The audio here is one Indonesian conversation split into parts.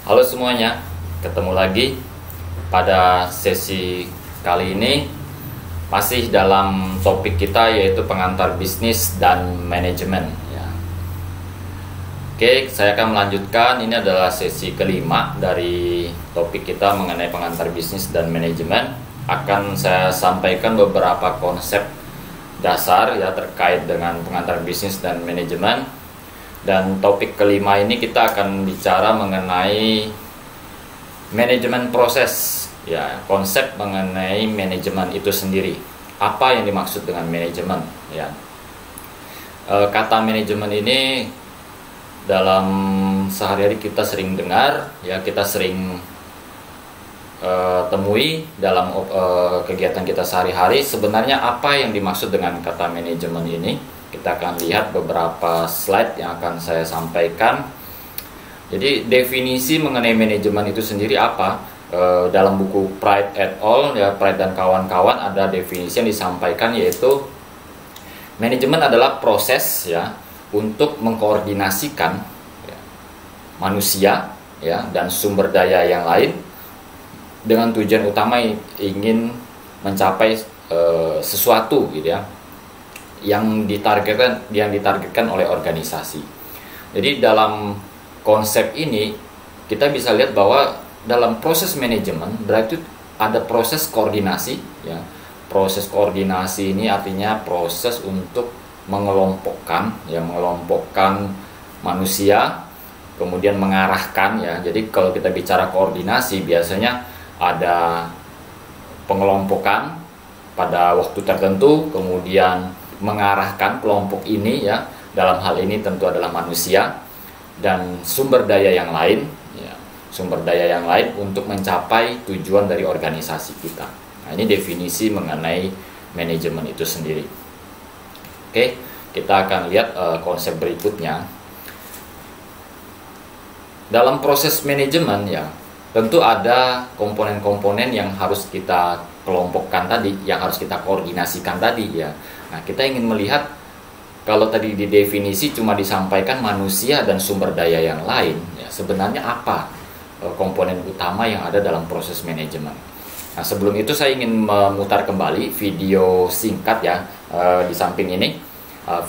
Halo semuanya, ketemu lagi pada sesi kali ini masih dalam topik kita yaitu pengantar bisnis dan manajemen ya. Oke, saya akan melanjutkan. Ini adalah sesi kelima dari topik kita mengenai pengantar bisnis dan manajemen. Akan saya sampaikan beberapa konsep dasar ya terkait dengan pengantar bisnis dan manajemen. Dan topik kelima ini kita akan bicara mengenai manajemen proses ya, konsep mengenai manajemen itu sendiri. Apa yang dimaksud dengan manajemen ya? Kata manajemen ini dalam sehari-hari kita sering dengar ya, kita sering temui dalam kegiatan kita sehari-hari. Sebenarnya apa yang dimaksud dengan kata manajemen ini? Kita akan lihat beberapa slide yang akan saya sampaikan. Jadi definisi mengenai manajemen itu sendiri apa? Dalam buku Pride et al. Ya, Pride dan kawan-kawan ada definisi yang disampaikan, yaitu manajemen adalah proses ya untuk mengkoordinasikan ya, manusia ya dan sumber daya yang lain dengan tujuan utama ingin mencapai sesuatu gitu ya yang ditargetkan oleh organisasi. Jadi dalam konsep ini kita bisa lihat bahwa dalam proses manajemen berarti ada proses koordinasi ya. Proses koordinasi ini artinya proses untuk mengelompokkan manusia, kemudian mengarahkan ya. Jadi kalau kita bicara koordinasi biasanya ada pengelompokan pada waktu tertentu, kemudian mengarahkan kelompok ini ya, dalam hal ini tentu adalah manusia dan sumber daya yang lain ya, sumber daya yang lain untuk mencapai tujuan dari organisasi kita. Nah, ini definisi mengenai manajemen itu sendiri. Oke, kita akan lihat konsep berikutnya. Dalam proses manajemen ya, tentu ada komponen-komponen yang harus kita kelompokkan tadi, yang harus kita koordinasikan tadi ya. Nah, kita ingin melihat kalau tadi di definisi cuma disampaikan manusia dan sumber daya yang lain, ya sebenarnya apa komponen utama yang ada dalam proses manajemen. Nah, sebelum itu saya ingin memutar kembali video singkat ya, di samping ini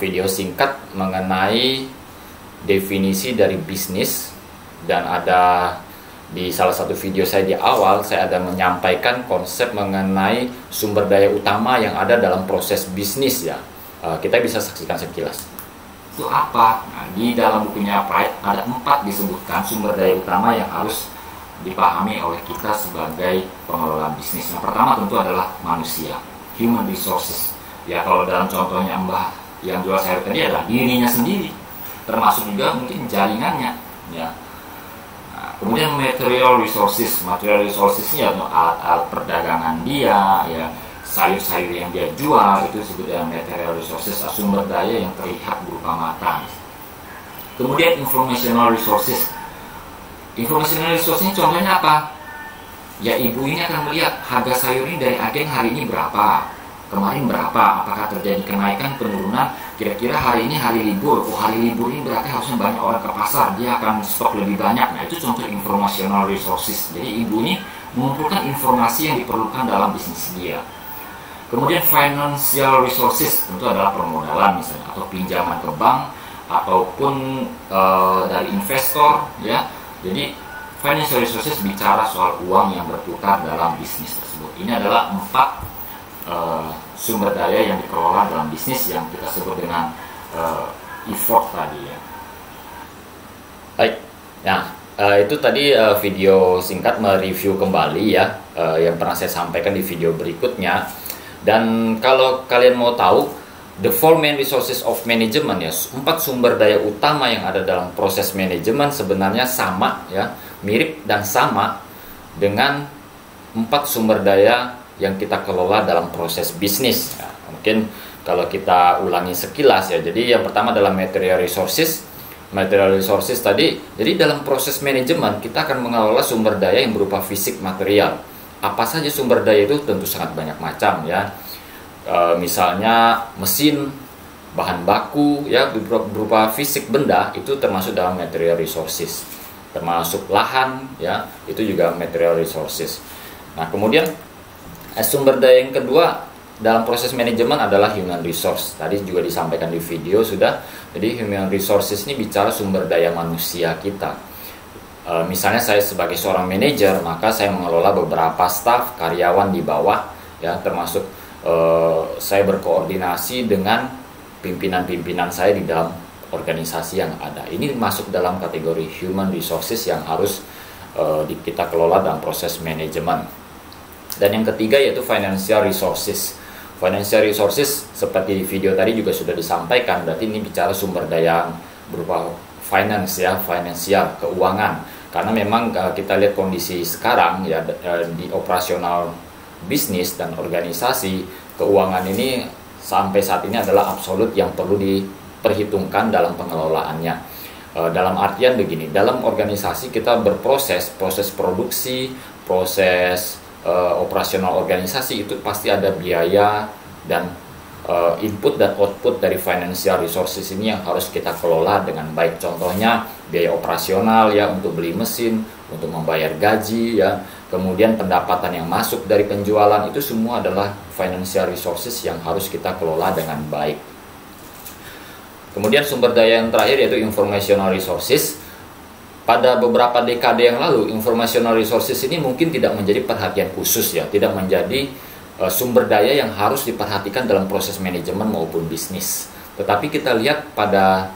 video singkat mengenai definisi dari bisnis, dan ada di salah satu video saya di awal saya ada menyampaikan konsep mengenai sumber daya utama yang ada dalam proses bisnis ya. Kita bisa saksikan sekilas. Itu apa? Nah, di dalam bukunya Pride ada 4 disebutkan sumber daya utama yang harus dipahami oleh kita sebagai pengelola bisnis. Yang pertama tentu adalah manusia, human resources. Ya kalau dalam contohnya Mbah yang jual sayur tadi adalah dirinya sendiri, termasuk juga mungkin jaringannya ya. Kemudian material resources ya alat-alat perdagangan dia ya, sayur-sayur yang dia jual itu disebut dengan material resources, sumber daya yang terlihat berupa mata. Kemudian informational resources ini contohnya apa? Ya ibu ini akan melihat harga sayur ini dari agen hari ini berapa, kemarin berapa, apakah terjadi kenaikan, penurunan, kira-kira hari ini hari libur, hari libur ini berarti harusnya banyak orang ke pasar, dia akan stok lebih banyak. Nah itu contoh informational resources. Jadi ibu ini mengumpulkan informasi yang diperlukan dalam bisnis dia. Kemudian financial resources tentu adalah permodalan misalnya, atau pinjaman ke bank ataupun dari investor ya. Jadi financial resources bicara soal uang yang berputar dalam bisnis tersebut. Ini adalah 4 sumber daya yang dikelola dalam bisnis yang kita sebut dengan effort tadi ya. Baik, nah itu tadi video singkat mereview kembali ya yang pernah saya sampaikan di video berikutnya. Dan kalau kalian mau tahu the 4 main resources of management ya, 4 sumber daya utama yang ada dalam proses manajemen sebenarnya sama ya, mirip dan sama dengan 4 sumber daya yang kita kelola dalam proses bisnis ya. Mungkin kalau kita ulangi sekilas ya, jadi yang pertama adalah material resources tadi. Jadi dalam proses manajemen kita akan mengelola sumber daya yang berupa fisik material. Apa saja sumber daya itu? Tentu sangat banyak macam ya. Misalnya mesin, bahan baku ya, berupa fisik benda, itu termasuk dalam material resources. termasuk lahan, ya, itu juga material resources. Nah, kemudian sumber daya yang kedua dalam proses manajemen adalah human resource. Tadi juga disampaikan di video sudah. Jadi human resources ini bicara sumber daya manusia kita. Misalnya saya sebagai seorang manajer, maka saya mengelola beberapa staf, karyawan di bawah, ya, termasuk saya berkoordinasi dengan pimpinan-pimpinan saya di dalam organisasi yang ada. Ini masuk dalam kategori human resources yang harus kita kelola dalam proses manajemen. Dan yang ketiga yaitu financial resources. Financial resources seperti di video tadi juga sudah disampaikan, berarti ini bicara sumber daya berupa finance, ya, finansial, keuangan. Karena memang kita lihat kondisi sekarang, ya, di operasional bisnis dan organisasi, keuangan ini sampai saat ini adalah absolut yang perlu diperhitungkan dalam pengelolaannya. Dalam artian begini, dalam organisasi kita proses produksi, proses operasional organisasi, itu pasti ada biaya dan input dan output dari financial resources ini yang harus kita kelola dengan baik. Contohnya biaya operasional, ya, untuk beli mesin, untuk membayar gaji, ya, kemudian pendapatan yang masuk dari penjualan, itu semua adalah financial resources yang harus kita kelola dengan baik. Kemudian sumber daya yang terakhir yaitu informational resources. Pada beberapa dekade yang lalu, informational resources ini mungkin tidak menjadi perhatian khusus, ya, tidak menjadi sumber daya yang harus diperhatikan dalam proses manajemen maupun bisnis. Tetapi kita lihat pada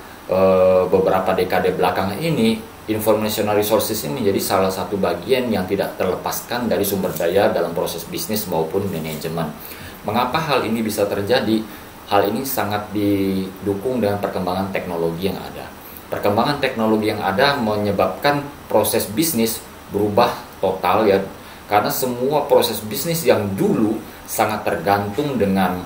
beberapa dekade belakangan ini, informational resources ini menjadi salah satu bagian yang tidak terlepaskan dari sumber daya dalam proses bisnis maupun manajemen. Mengapa hal ini bisa terjadi? Hal ini sangat didukung dengan perkembangan teknologi yang ada. Perkembangan teknologi yang ada menyebabkan proses bisnis berubah total, ya, karena semua proses bisnis yang dulu sangat tergantung dengan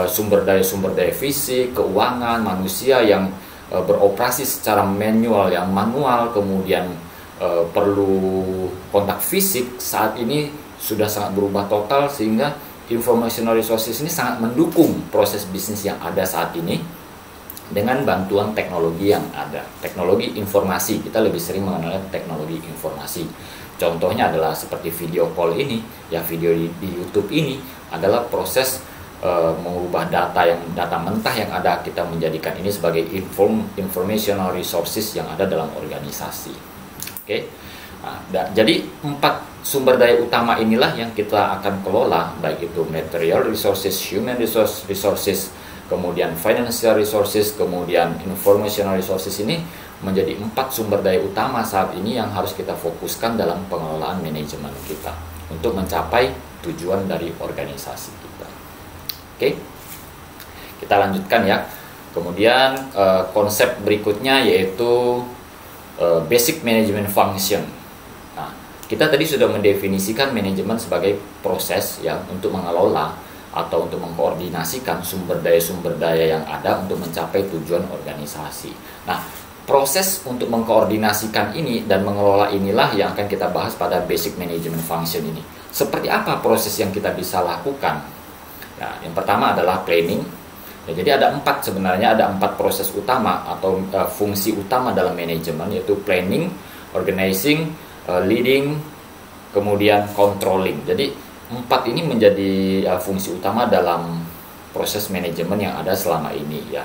sumber daya fisik, keuangan, manusia yang beroperasi secara manual, kemudian perlu kontak fisik, saat ini sudah sangat berubah total, sehingga informational resources ini sangat mendukung proses bisnis yang ada saat ini dengan bantuan teknologi yang ada. Teknologi informasi, kita lebih sering mengenal teknologi informasi. Contohnya adalah seperti video call ini, ya, video di YouTube ini adalah proses mengubah data mentah yang ada, kita menjadikan ini sebagai informational resources yang ada dalam organisasi. Oke. Nah, jadi 4 sumber daya utama inilah yang kita akan kelola, baik itu material resources, human resources, kemudian financial resources, kemudian informational resources. Ini menjadi 4 sumber daya utama saat ini yang harus kita fokuskan dalam pengelolaan manajemen kita untuk mencapai tujuan dari organisasi kita. Oke, kita lanjutkan, ya. Kemudian konsep berikutnya yaitu basic management function. Nah, kita tadi sudah mendefinisikan manajemen sebagai proses, ya, untuk mengelola atau untuk mengkoordinasikan sumber daya yang ada untuk mencapai tujuan organisasi. Nah, proses untuk mengkoordinasikan ini dan mengelola inilah yang akan kita bahas pada basic management function ini. Seperti apa proses yang kita bisa lakukan? Nah, yang pertama adalah planning. Ya, jadi ada 4 sebenarnya, ada 4 proses utama atau fungsi utama dalam manajemen, yaitu planning, organizing, leading, kemudian controlling. Jadi 4 ini menjadi fungsi utama dalam proses manajemen yang ada selama ini, ya.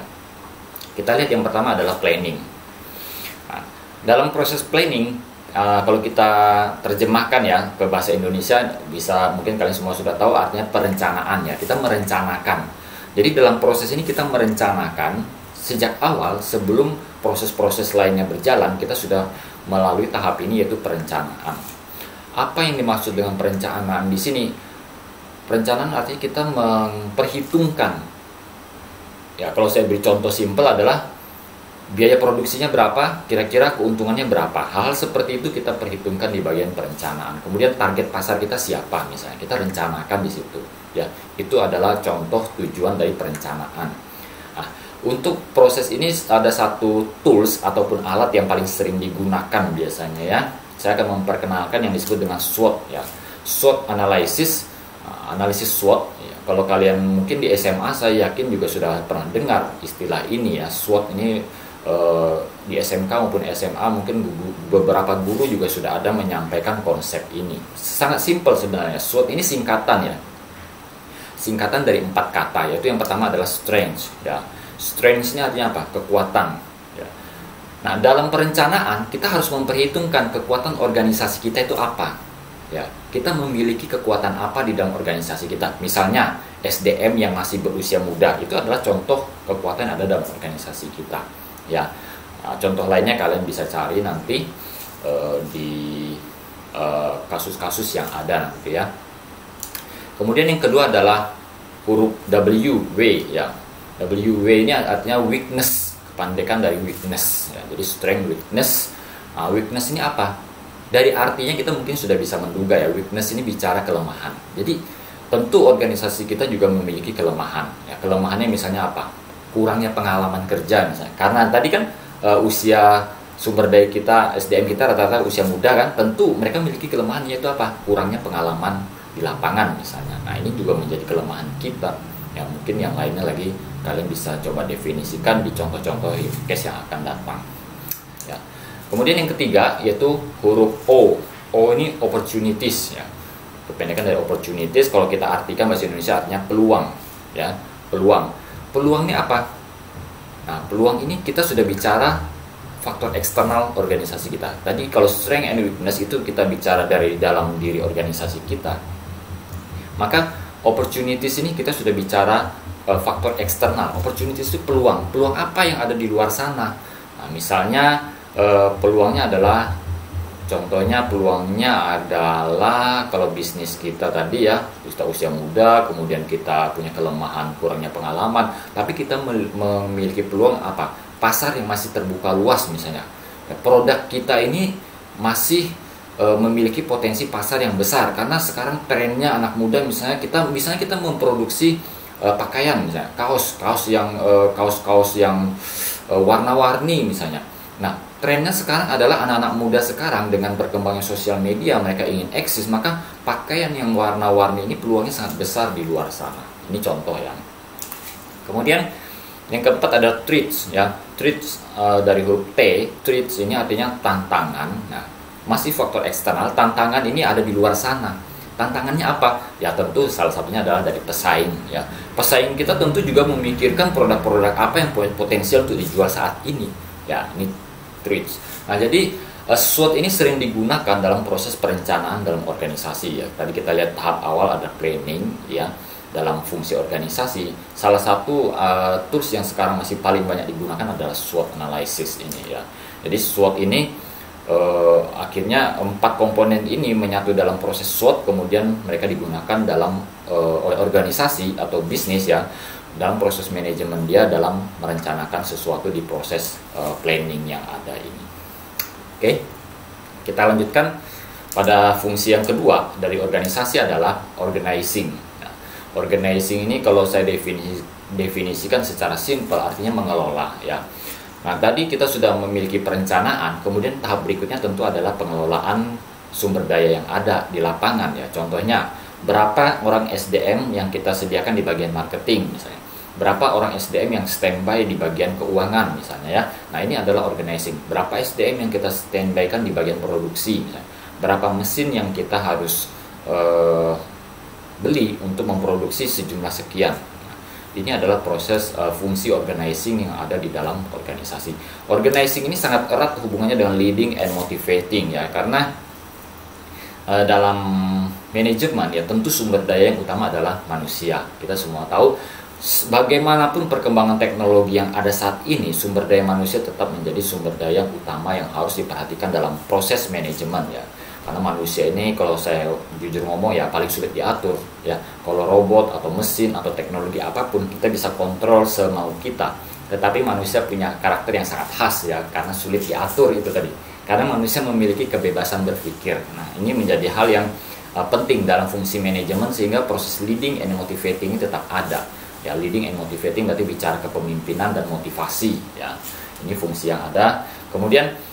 Kita lihat yang pertama adalah planning. Nah, dalam proses planning, kalau kita terjemahkan, ya, ke bahasa Indonesia, bisa mungkin kalian semua sudah tahu artinya perencanaan, ya. Kita merencanakan. Jadi dalam proses ini kita merencanakan sejak awal, sebelum proses-proses lainnya berjalan, kita sudah melalui tahap ini, yaitu perencanaan. Apa yang dimaksud dengan perencanaan di sini? Perencanaan artinya kita memperhitungkan. Ya, kalau saya beri contoh simpel adalah biaya produksinya berapa, kira-kira keuntungannya berapa. Hal seperti itu kita perhitungkan di bagian perencanaan. Kemudian target pasar kita siapa, misalnya, kita rencanakan di situ. Ya, itu adalah contoh tujuan dari perencanaan. Nah, untuk proses ini ada satu tools ataupun alat yang paling sering digunakan biasanya, ya. Saya akan memperkenalkan yang disebut dengan SWOT, ya. SWOT analysis, analisis SWOT, ya. Kalau kalian mungkin di SMA, saya yakin juga sudah pernah dengar istilah ini, ya. SWOT ini di SMK maupun SMA mungkin beberapa guru juga sudah ada menyampaikan konsep ini. Sangat simpel sebenarnya. SWOT ini singkatan ya. Singkatan dari 4 kata, yaitu yang pertama adalah strength ya. Strength-nya artinya apa? Kekuatan ya. Nah, dalam perencanaan kita harus memperhitungkan kekuatan organisasi kita itu apa. Ya, kita memiliki kekuatan apa di dalam organisasi kita. Misalnya SDM yang masih berusia muda itu adalah contoh kekuatan yang ada dalam organisasi kita. Ya, nah, contoh lainnya kalian bisa cari nanti di kasus-kasus yang ada nanti ya. Kemudian yang kedua adalah huruf W, ya. W ini artinya weakness, kepandekan dari weakness. Ya. Jadi strength, weakness. Nah, weakness ini apa? Dari artinya kita mungkin sudah bisa menduga ya. Weakness ini bicara kelemahan. Jadi tentu organisasi kita juga memiliki kelemahan. Ya, kelemahannya misalnya apa? Kurangnya pengalaman kerja misalnya. Karena tadi kan usia sumber daya kita, SDM kita rata-rata usia muda kan. Tentu mereka memiliki kelemahan, yaitu apa? Kurangnya pengalaman di lapangan misalnya. Nah, ini juga menjadi kelemahan kita. Ya, mungkin yang lainnya lagi kalian bisa coba definisikan di contoh-contoh case yang akan datang. Ya. Kemudian yang ketiga yaitu huruf O. O ini opportunities ya. Kependekan dari opportunities, kalau kita artikan bahasa Indonesia artinya peluang ya. Peluang. Peluang ini apa? Nah, peluang ini kita sudah bicara faktor eksternal organisasi kita. Tadi kalau strength and weakness itu kita bicara dari dalam diri organisasi kita. Maka opportunities ini kita sudah bicara faktor eksternal. Opportunities itu peluang. Peluang apa yang ada di luar sana? Nah, misalnya peluangnya adalah, contohnya peluangnya adalah kalau bisnis kita tadi ya, kita usia muda, kemudian kita punya kelemahan kurangnya pengalaman, tapi kita memiliki peluang apa? Pasar yang masih terbuka luas misalnya. Produk kita ini masih memiliki potensi pasar yang besar, karena sekarang trennya anak muda misalnya kita memproduksi pakaian misalnya kaos yang warna-warni misalnya. Nah, trennya sekarang adalah anak-anak muda sekarang dengan berkembangnya sosial media, mereka ingin eksis, maka pakaian yang warna-warni ini peluangnya sangat besar di luar sana. Ini contoh ya. Kemudian yang keempat ada threats ya. Threats dari huruf T. Threats ini artinya tantangan. Nah, masih faktor eksternal, tantangan ini ada di luar sana. Tantangannya apa? Ya tentu salah satunya adalah dari pesaing ya. Pesaing kita tentu juga memikirkan produk-produk apa yang potensial untuk dijual saat ini. Ya, ini threats. Nah, jadi SWOT ini sering digunakan dalam proses perencanaan dalam organisasi ya. Tadi kita lihat tahap awal ada planning ya. Dalam fungsi organisasi, salah satu tools yang sekarang masih paling banyak digunakan adalah SWOT analysis ini ya. Jadi SWOT ini akhirnya 4 komponen ini menyatu dalam proses SWOT, kemudian mereka digunakan dalam oleh organisasi atau bisnis ya, dalam proses manajemen dia dalam merencanakan sesuatu di proses planning yang ada ini. Oke, kita lanjutkan pada fungsi yang kedua dari organisasi adalah organizing. Nah, organizing ini kalau saya definisikan secara simpel artinya mengelola ya. Nah, tadi kita sudah memiliki perencanaan, kemudian tahap berikutnya tentu adalah pengelolaan sumber daya yang ada di lapangan ya. Contohnya, berapa orang SDM yang kita sediakan di bagian marketing misalnya. Berapa orang SDM yang standby di bagian keuangan misalnya ya. Nah, ini adalah organizing. Berapa SDM yang kita standby-kan di bagian produksi misalnya. Berapa mesin yang kita harus beli untuk memproduksi sejumlah sekian. Ini adalah proses fungsi organizing yang ada di dalam organisasi. Organizing ini sangat erat hubungannya dengan leading and motivating ya, karena dalam manajemen ya tentu sumber daya yang utama adalah manusia. Kita semua tahu bagaimanapun perkembangan teknologi yang ada saat ini, sumber daya manusia tetap menjadi sumber daya yang utama yang harus diperhatikan dalam proses manajemen ya. Karena manusia ini kalau saya jujur ngomong ya paling sulit diatur ya. Kalau robot atau mesin atau teknologi apapun kita bisa kontrol semau kita. Tetapi manusia punya karakter yang sangat khas ya, karena sulit diatur itu tadi. Karena manusia memiliki kebebasan berpikir. Nah, ini menjadi hal yang penting dalam fungsi manajemen sehingga proses leading and motivating ini tetap ada. Ya, leading and motivating berarti bicara kepemimpinan dan motivasi ya. Ini fungsi yang ada. Kemudian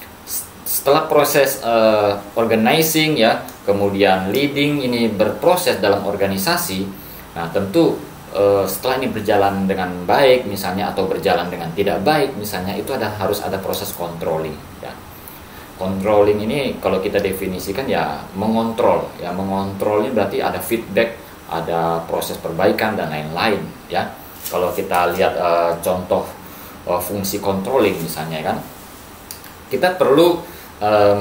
setelah proses organizing ya, kemudian leading ini berproses dalam organisasi. Nah, tentu setelah ini berjalan dengan baik misalnya atau berjalan dengan tidak baik misalnya, itu harus ada proses controlling ya. Controlling ini kalau kita definisikan ya mengontrol ya, mengontrolnya berarti ada feedback, ada proses perbaikan dan lain-lain ya. Kalau kita lihat contoh fungsi controlling misalnya kan, kita perlu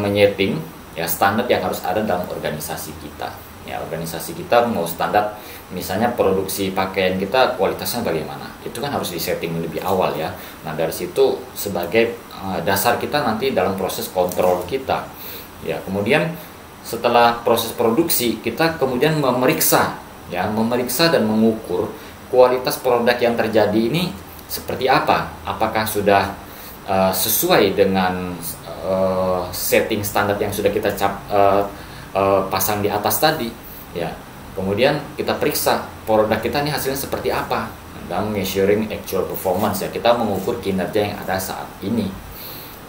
menyeting ya standar yang harus ada dalam organisasi kita ya. Organisasi kita mau standar misalnya produksi pakaian kita kualitasnya bagaimana, itu kan harus disetting lebih awal ya. Nah dari situ sebagai dasar kita nanti dalam proses kontrol kita ya. Kemudian setelah proses produksi kita kemudian memeriksa ya, memeriksa dan mengukur kualitas produk yang terjadi ini seperti apa, apakah sudah sesuai dengan setting standar yang sudah kita pasang di atas tadi ya. Kemudian kita periksa produk kita ini hasilnya seperti apa dalam measuring actual performance ya, kita mengukur kinerja yang ada saat ini.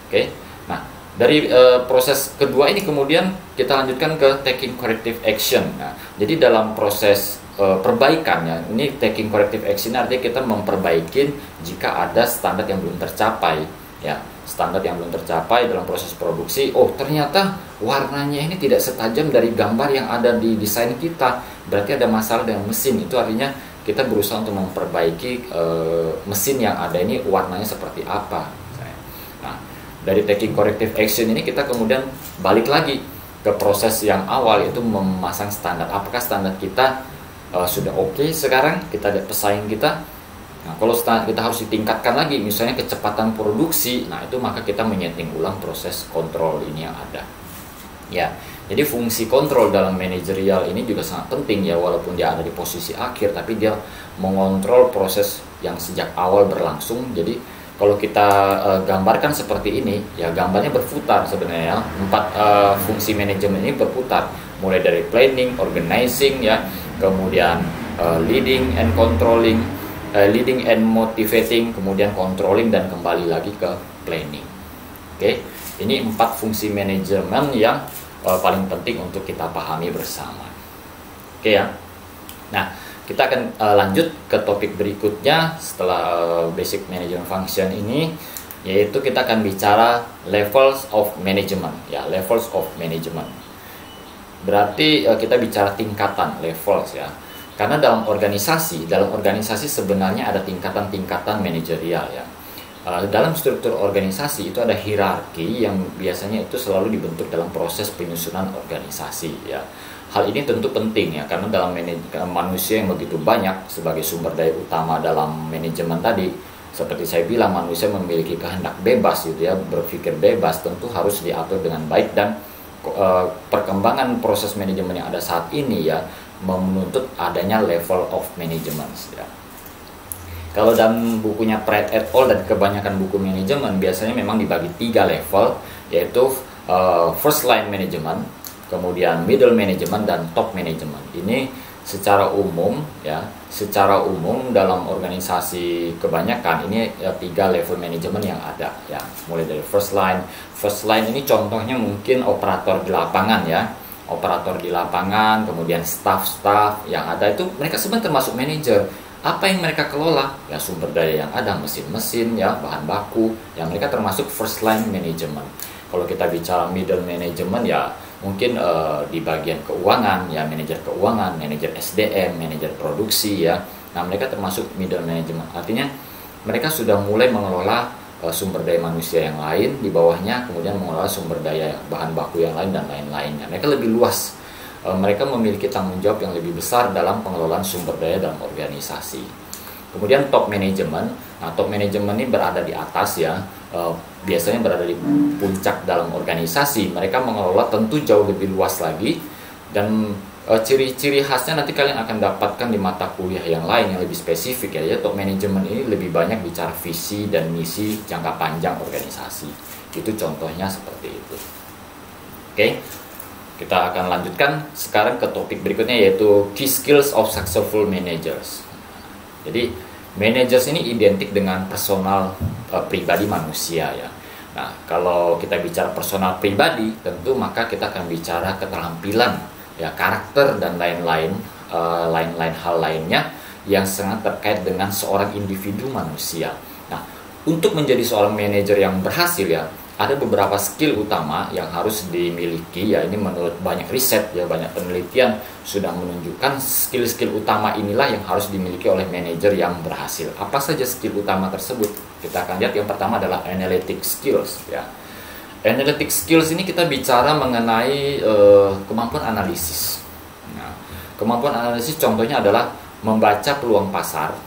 Oke. Nah dari proses kedua ini kemudian kita lanjutkan ke taking corrective action. Nah, jadi dalam proses perbaikannya ini taking corrective action artinya kita memperbaiki jika ada standar yang belum tercapai ya. Standar yang belum tercapai dalam proses produksi, oh ternyata warnanya ini tidak setajam dari gambar yang ada di desain kita, berarti ada masalah dengan mesin. Itu artinya kita berusaha untuk memperbaiki mesin yang ada ini warnanya seperti apa. Nah dari taking corrective action ini kita kemudian balik lagi ke proses yang awal, itu memasang standar. Apakah standar kita sudah oke sekarang, kita lihat pesaing kita. Nah, kalau kita harus ditingkatkan lagi, misalnya kecepatan produksi, nah itu maka kita menyeting ulang proses kontrol ini yang ada. Ya, jadi fungsi kontrol dalam manajerial ini juga sangat penting ya, walaupun dia ada di posisi akhir, tapi dia mengontrol proses yang sejak awal berlangsung. Jadi kalau kita gambarkan seperti ini, ya gambarnya berputar sebenarnya. 4 fungsi manajemen ini berputar, mulai dari planning, organizing ya, kemudian leading and controlling. Leading and motivating, kemudian controlling, dan kembali lagi ke planning. Oke, ini 4 fungsi manajemen yang paling penting untuk kita pahami bersama. Oke ya. Nah, kita akan lanjut ke topik berikutnya setelah basic management function ini, yaitu kita akan bicara levels of management ya, levels of management. Berarti kita bicara tingkatan, levels ya. Karena dalam organisasi sebenarnya ada tingkatan-tingkatan manajerial ya. Dalam struktur organisasi itu ada hierarki yang biasanya itu selalu dibentuk dalam proses penyusunan organisasi ya. Hal ini tentu penting ya, karena dalam manusia yang begitu banyak sebagai sumber daya utama dalam manajemen tadi, seperti saya bilang manusia memiliki kehendak bebas gitu ya, berpikir bebas, tentu harus diatur dengan baik. Dan perkembangan proses manajemen yang ada saat ini ya menuntut adanya level of management ya. Kalau dalam bukunya Pratt et al. Dan kebanyakan buku manajemen biasanya memang dibagi 3 level, yaitu first line management, kemudian middle management, dan top management. Ini secara umum ya, secara umum dalam organisasi kebanyakan ini 3 level manajemen yang ada ya, mulai dari first line. First line ini contohnya mungkin operator di lapangan ya, operator di lapangan, kemudian staff-staff yang ada itu mereka sebenarnya termasuk manajer. Apa yang mereka kelola? Ya sumber daya yang ada, mesin-mesin ya, bahan baku, yang mereka termasuk first line management. Kalau kita bicara middle management ya mungkin di bagian keuangan ya, manajer keuangan, manajer SDM, manajer produksi ya. Nah mereka termasuk middle management. Artinya mereka sudah mulai mengelola sumber daya manusia yang lain di bawahnya, kemudian mengelola sumber daya bahan baku yang lain dan lain-lainnya. Mereka lebih luas, mereka memiliki tanggung jawab yang lebih besar dalam pengelolaan sumber daya dalam organisasi. Kemudian top management, nah top management ini berada di atas ya, biasanya berada di puncak dalam organisasi. Mereka mengelola tentu jauh lebih luas lagi, dan ciri-ciri khasnya nanti kalian akan dapatkan di mata kuliah yang lain yang lebih spesifik ya. Top management ini lebih banyak bicara visi dan misi jangka panjang organisasi. Itu contohnya seperti itu. Oke, kita akan lanjutkan sekarang ke topik berikutnya, yaitu key skills of successful managers. Jadi managers ini identik dengan personal pribadi manusia ya. Nah kalau kita bicara personal pribadi, tentu maka kita akan bicara keterampilan ya, karakter dan lain-lain hal lainnya yang sangat terkait dengan seorang individu manusia. Nah, untuk menjadi seorang manajer yang berhasil ya, ada beberapa skill utama yang harus dimiliki ya. Ini menurut banyak riset ya, banyak penelitian sudah menunjukkan skill-skill utama inilah yang harus dimiliki oleh manajer yang berhasil. Apa saja skill utama tersebut? Kita akan lihat. Yang pertama adalah analytic skills ya. Analytic skills ini kita bicara mengenai kemampuan analisis. Nah, kemampuan analisis contohnya adalah membaca peluang pasar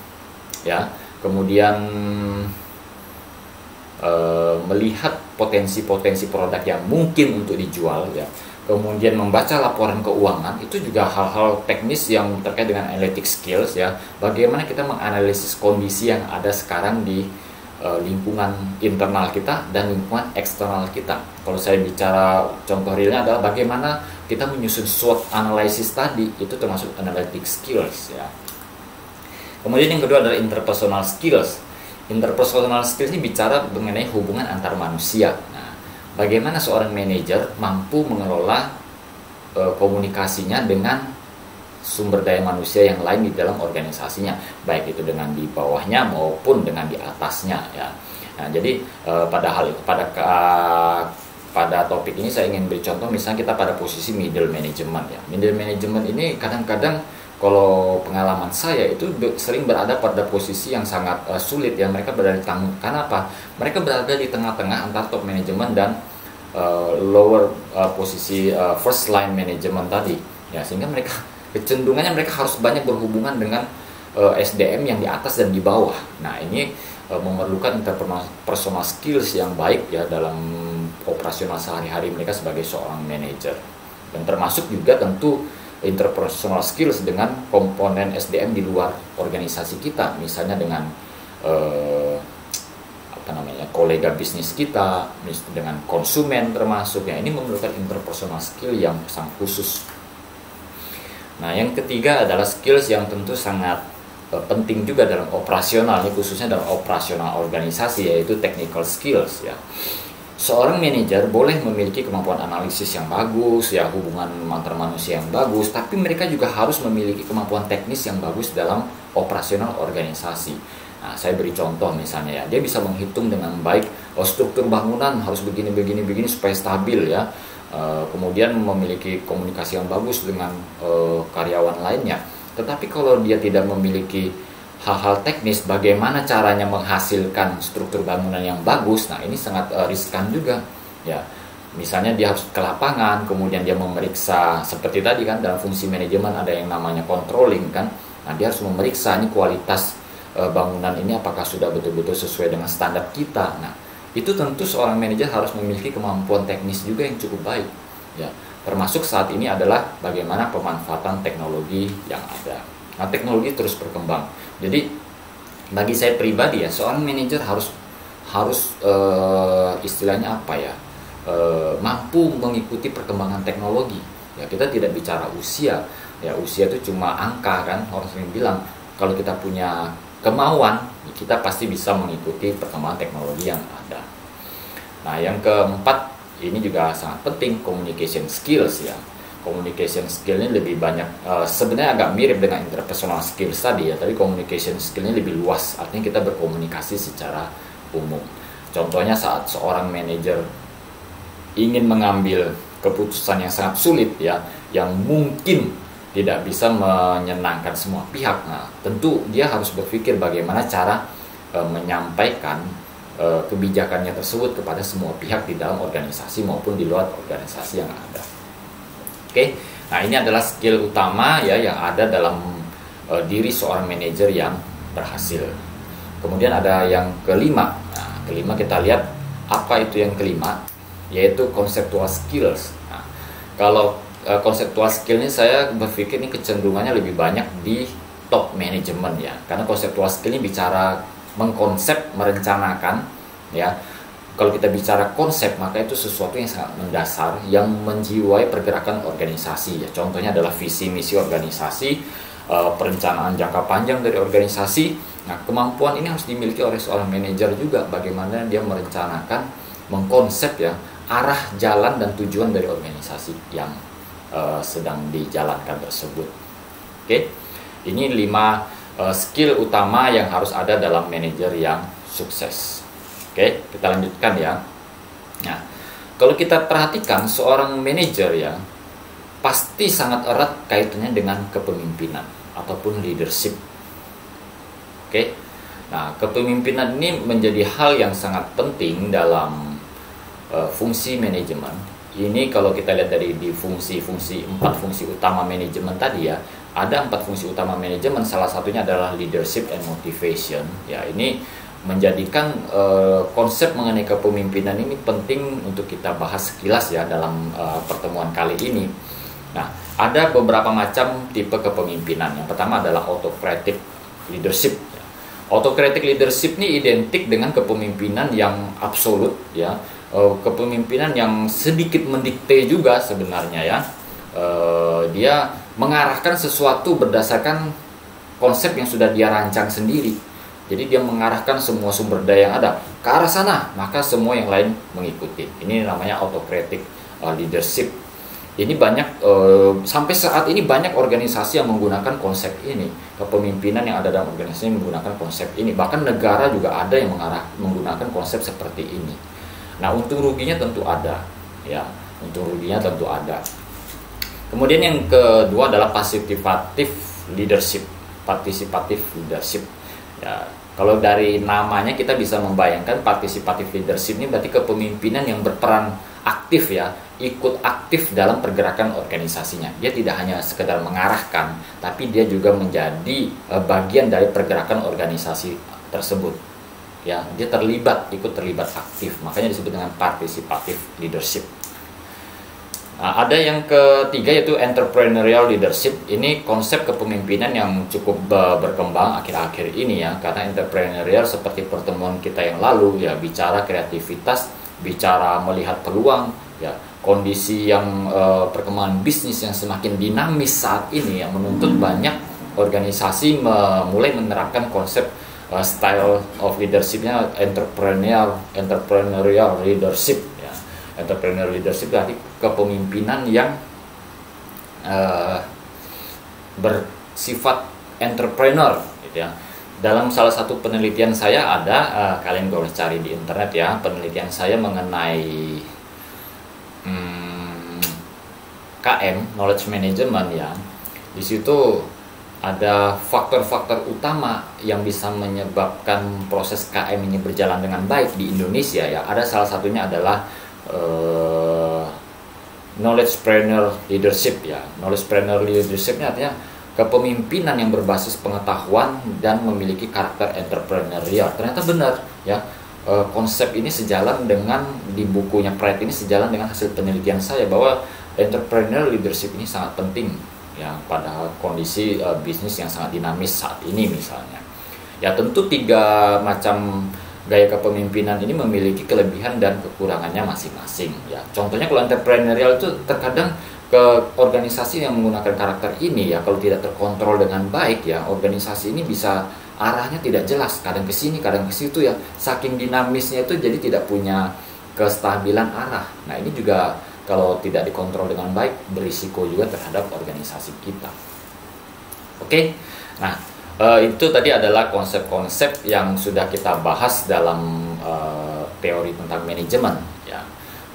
ya, kemudian melihat potensi-potensi produk yang mungkin untuk dijual ya, kemudian membaca laporan keuangan. Itu juga hal-hal teknis yang terkait dengan analytic skills ya, bagaimana kita menganalisis kondisi yang ada sekarang di lingkungan internal kita dan lingkungan eksternal kita. Kalau saya bicara contoh realnya adalah bagaimana kita menyusun SWOT analysis tadi, itu termasuk analytic skills ya. Kemudian yang kedua adalah interpersonal skills. Interpersonal skills ini bicara mengenai hubungan antar manusia. Nah, bagaimana seorang manajer mampu mengelola komunikasinya dengan sumber daya manusia yang lain di dalam organisasinya, baik itu dengan di bawahnya maupun dengan di atasnya ya. Nah, jadi pada topik ini saya ingin beri contoh, misalnya kita pada posisi middle management ya. Middle management ini kadang-kadang kalau pengalaman saya itu sering berada pada posisi yang sangat sulit ya. Mereka berada di tengah. Karena apa? Mereka berada di tengah-tengah antara top management dan lower posisi first line management tadi ya, sehingga mereka kecenderungannya mereka harus banyak berhubungan dengan SDM yang di atas dan di bawah. Nah, ini memerlukan interpersonal skills yang baik ya dalam operasional sehari-hari mereka sebagai seorang manajer. Dan termasuk juga tentu interpersonal skills dengan komponen SDM di luar organisasi kita, misalnya dengan kolega bisnis kita, dengan konsumen termasuk ya. Ini memerlukan interpersonal skill yang sangat khusus. Nah, yang ketiga adalah skills yang tentu sangat penting juga dalam operasional, ini khususnya dalam operasional organisasi, yaitu technical skills ya. Seorang manajer boleh memiliki kemampuan analisis yang bagus ya, hubungan antar manusia yang bagus, tapi mereka juga harus memiliki kemampuan teknis yang bagus dalam operasional organisasi. Nah, saya beri contoh misalnya ya, dia bisa menghitung dengan baik struktur bangunan harus begini supaya stabil ya. Kemudian memiliki komunikasi yang bagus dengan karyawan lainnya. Tetapi kalau dia tidak memiliki hal-hal teknis, bagaimana caranya menghasilkan struktur bangunan yang bagus, nah ini sangat riskan juga ya. Misalnya dia harus ke lapangan, kemudian dia memeriksa, seperti tadi kan dalam fungsi manajemen ada yang namanya controlling kan. Nah, dia harus memeriksa ini kualitas bangunan ini apakah sudah betul-betul sesuai dengan standar kita. Nah, itu tentu seorang manajer harus memiliki kemampuan teknis juga yang cukup baik ya. Termasuk saat ini adalah bagaimana pemanfaatan teknologi yang ada. Nah, teknologi terus berkembang. Jadi bagi saya pribadi ya, seorang manajer harus istilahnya apa ya, mampu mengikuti perkembangan teknologi. Ya, kita tidak bicara usia. Ya, usia itu cuma angka kan. Orang sering bilang kalau kita punya kemauan, kita pasti bisa mengikuti perkembangan teknologi yang ada. Nah, yang keempat ini juga sangat penting, communication skills ya. Communication skill ini lebih banyak, sebenarnya agak mirip dengan interpersonal skills tadi ya, tapi communication skill ini lebih luas, artinya kita berkomunikasi secara umum. Contohnya saat seorang manajer ingin mengambil keputusan yang sangat sulit ya, yang mungkin tidak bisa menyenangkan semua pihak. Nah, tentu dia harus berpikir bagaimana cara menyampaikan kebijakannya tersebut kepada semua pihak di dalam organisasi maupun di luar organisasi yang ada. Oke, nah ini adalah skill utama ya yang ada dalam diri seorang manajer yang berhasil. Kemudian ada yang kelima. Nah, kelima kita lihat apa itu yang kelima, yaitu conceptual skills. Nah, kalau conceptual skill ini saya berpikir ini kecenderungannya lebih banyak di top management ya, karena conceptual skill ini bicara mengkonsep, merencanakan ya. Kalau kita bicara konsep, maka itu sesuatu yang sangat mendasar yang menjiwai pergerakan organisasi ya. Contohnya adalah visi misi organisasi, perencanaan jangka panjang dari organisasi. Nah, kemampuan ini harus dimiliki oleh seorang manajer juga, bagaimana dia merencanakan, mengkonsep ya arah, jalan dan tujuan dari organisasi yang sedang dijalankan tersebut. Oke. Ini 5 skill utama yang harus ada dalam manajer yang sukses. Oke, kita lanjutkan ya. Nah, kalau kita perhatikan seorang manajer ya, pasti sangat erat kaitannya dengan kepemimpinan ataupun leadership. Oke, nah kepemimpinan ini menjadi hal yang sangat penting dalam fungsi manajemen. Ini kalau kita lihat dari di empat fungsi utama manajemen tadi ya, ada 4 fungsi utama manajemen. Salah satunya adalah leadership and motivation. Ya, ini menjadikan konsep mengenai kepemimpinan ini penting untuk kita bahas sekilas ya dalam pertemuan kali ini. Nah, ada beberapa macam tipe kepemimpinan. Yang pertama adalah autocratic leadership. Autocratic leadership ini identik dengan kepemimpinan yang absolut ya. Kepemimpinan yang sedikit mendikte juga sebenarnya ya. Dia mengarahkan sesuatu berdasarkan konsep yang sudah dia rancang sendiri. Jadi dia mengarahkan semua sumber daya yang ada ke arah sana, maka semua yang lain mengikuti. Ini namanya autocratic leadership. Ini banyak sampai saat ini banyak organisasi yang menggunakan konsep ini. Kepemimpinan yang ada dalam organisasi menggunakan konsep ini. Bahkan negara juga ada yang menggunakan konsep seperti ini. Nah, untung ruginya tentu ada, ya. Untung ruginya tentu ada. Kemudian yang kedua adalah participative leadership. Participative leadership. Ya, kalau dari namanya kita bisa membayangkan participative leadership ini berarti kepemimpinan yang berperan aktif ya, ikut aktif dalam pergerakan organisasinya. Dia tidak hanya sekedar mengarahkan, tapi dia juga menjadi bagian dari pergerakan organisasi tersebut. Ya, dia ikut terlibat aktif. Makanya disebut dengan participative leadership. Nah, ada yang ketiga yaitu entrepreneurial leadership. Ini konsep kepemimpinan yang cukup berkembang akhir-akhir ini ya, karena entrepreneurial seperti pertemuan kita yang lalu ya, bicara kreativitas, bicara melihat peluang ya, kondisi yang perkembangan bisnis yang semakin dinamis saat ini yang menuntut banyak organisasi mulai menerapkan konsep style of leadershipnya entrepreneurial leadership ya. Entrepreneurial leadership berarti kepemimpinan yang bersifat entrepreneur gitu ya. Dalam salah satu penelitian saya ada, kalian boleh cari di internet ya, penelitian saya mengenai KM, knowledge management ya. Di situ ada faktor-faktor utama yang bisa menyebabkan proses KM ini berjalan dengan baik di Indonesia ya. Ada salah satunya adalah knowledgepreneur leadership ya. Knowledgepreneur leadership ini artinya kepemimpinan yang berbasis pengetahuan dan memiliki karakter entrepreneurial. Ternyata benar ya. Konsep ini sejalan dengan di bukunya Pratt ini sejalan dengan hasil penelitian saya bahwa entrepreneurial leadership ini sangat penting ya pada kondisi bisnis yang sangat dinamis saat ini misalnya. Ya tentu 3 macam gaya kepemimpinan ini memiliki kelebihan dan kekurangannya masing-masing ya. Contohnya kalau entrepreneurial itu terkadang ke organisasi yang menggunakan karakter ini ya, kalau tidak terkontrol dengan baik ya, organisasi ini bisa arahnya tidak jelas, kadang ke sini, kadang ke situ ya. Saking dinamisnya itu jadi tidak punya kestabilan arah. Nah, ini juga kalau tidak dikontrol dengan baik berisiko juga terhadap organisasi kita. Oke. Nah, itu tadi adalah konsep-konsep yang sudah kita bahas dalam teori tentang manajemen ya.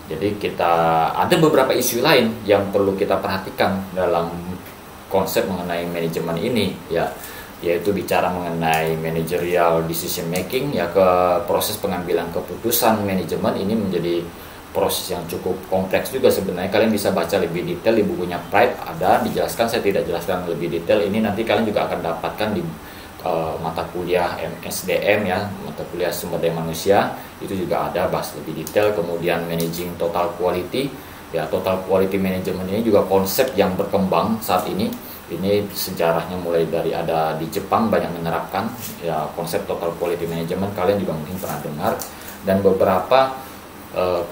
Jadi kita ada beberapa isu lain yang perlu kita perhatikan dalam konsep mengenai manajemen ini ya, yaitu bicara mengenai managerial decision making ya, ke proses pengambilan keputusan manajemen ini menjadi proses yang cukup kompleks juga sebenarnya. Kalian bisa baca lebih detail di bukunya Pratt, ada dijelaskan, saya tidak jelaskan lebih detail. Ini nanti kalian juga akan dapatkan di mata kuliah MSDM ya, mata kuliah sumber daya manusia, itu juga ada bahas lebih detail. Kemudian managing total quality ya, total quality management ini juga konsep yang berkembang saat ini. Ini sejarahnya mulai dari ada di Jepang banyak menerapkan ya konsep total quality management, kalian juga mungkin pernah dengar, dan beberapa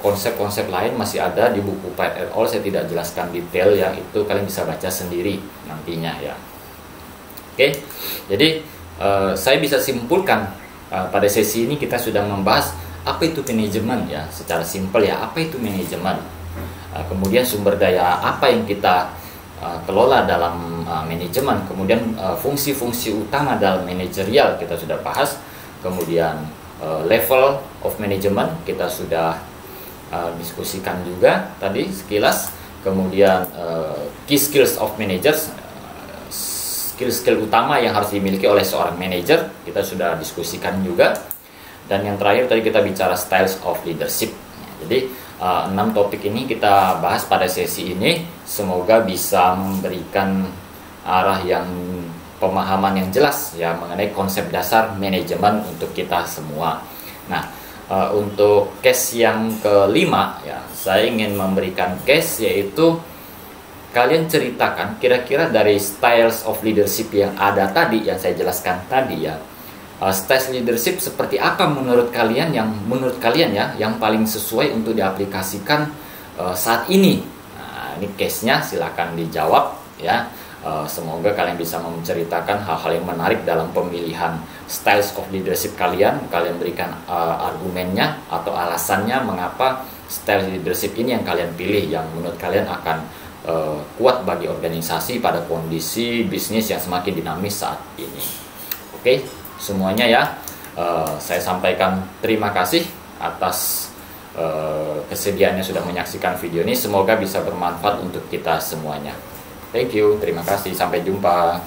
konsep-konsep lain masih ada di buku Pratt et al. Saya tidak jelaskan detail ya, itu kalian bisa baca sendiri nantinya ya. Oke, jadi saya bisa simpulkan pada sesi ini kita sudah membahas apa itu manajemen ya, secara simpel ya, apa itu manajemen. Kemudian sumber daya apa yang kita kelola dalam manajemen. Kemudian fungsi-fungsi utama dalam manajerial kita sudah bahas. Kemudian level of management kita sudah diskusikan juga tadi sekilas. Kemudian key skills of managers, skill-skill utama yang harus dimiliki oleh seorang manager kita sudah diskusikan juga. Dan yang terakhir tadi kita bicara styles of leadership. Jadi 6 topik ini kita bahas pada sesi ini. Semoga bisa memberikan arah yang pemahaman yang jelas ya mengenai konsep dasar manajemen untuk kita semua. Nah, untuk case yang kelima ya, saya ingin memberikan case yaitu kalian ceritakan kira-kira dari styles of leadership yang ada tadi, yang saya jelaskan tadi ya, styles leadership seperti apa menurut kalian ya yang paling sesuai untuk diaplikasikan saat ini. Nah, ini case-nya silakan dijawab ya. Semoga kalian bisa menceritakan hal-hal yang menarik dalam pemilihan styles of leadership kalian berikan argumennya atau alasannya mengapa style leadership ini yang kalian pilih, yang menurut kalian akan kuat bagi organisasi pada kondisi bisnis yang semakin dinamis saat ini. Oke, semuanya ya, saya sampaikan terima kasih atas kesediaannya sudah menyaksikan video ini. Semoga bisa bermanfaat untuk kita semuanya. Thank you, terima kasih, sampai jumpa.